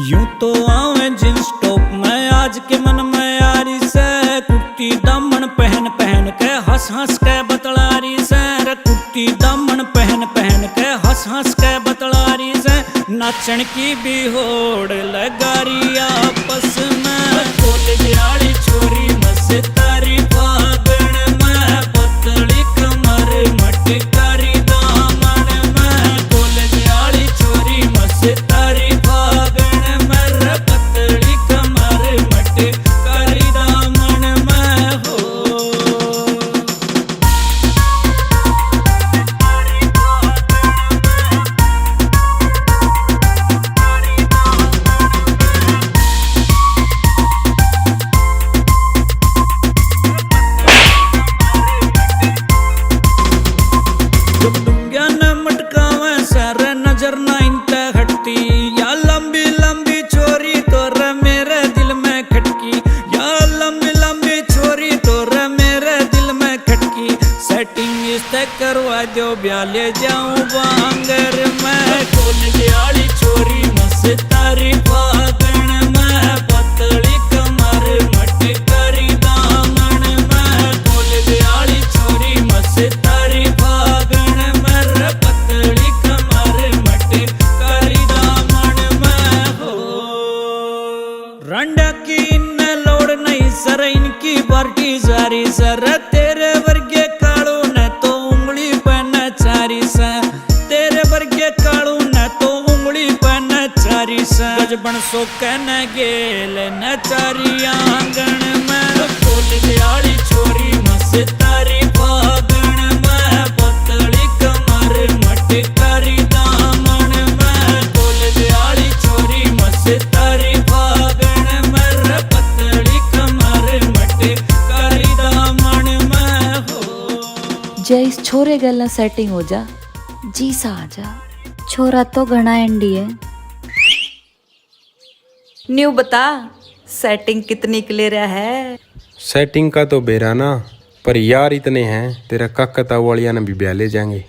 यूं तो आवे जींस टॉप में आज के मन में यारी से, कुर्ती दामन पहन पहन के हंस हंस के बतलारी से, कुर्ती दामन पहन पहन के हंस हंस के बतलारी से, नाचन की भी होड़ लगारी आपस में। कॉलेज वाली छोरी मस्तारी फागण में, पतली कमर मटकारी दामन में, कॉलेज वाली छोरी मस्तारी फागण में, पतली कमर मटकारी दामन में हो। जब डूंगिया न मटकावे सर नजर ना इंते हटती, या लंबी लंबी छोरी तो रे मेरे दिल में खटकी, या लंबी लंबी छोरी तो रे मेरे दिल में खटकी, सेटिंग इससे करवा दो ब्याह ले जाऊं बांगर में। कॉलेज वाली छोरी मस्तारी फागण में, पतली कमर मटकारी दामन में, कॉलेज वाली छोरी मस्तारी फागण में, पतली कमर मटकारी दामन में हो। रंडा की इन लोड़ नहीं सर इनकी पार्टी जारी सर, तेरे वर्गे कालू ने तो उंगली पे नचारी सा, तेरे वर्गे कालू ने तो उंगली पे नचारी सा, गजबन सो कहने गेल नचारी आंगन में। कॉलेज वाली छोरी मस्तारी फागण में, पतली कमर मटकारी दामन में, कॉलेज वाली छोरी मस्तारी फागण में, पतली कमर मटकारी दामन में हो। जय इस छोरे गल सेटिंग हो जा, जी सा आ जा। छोरा तो घना एंडी है। न्यू बता सेटिंग कितनी क्लियर है? सेटिंग का तो बेरा ना, पर यार इतने हैं तेरा काका ताऊ वालिया ने भी ब्याह ले जाएंगे।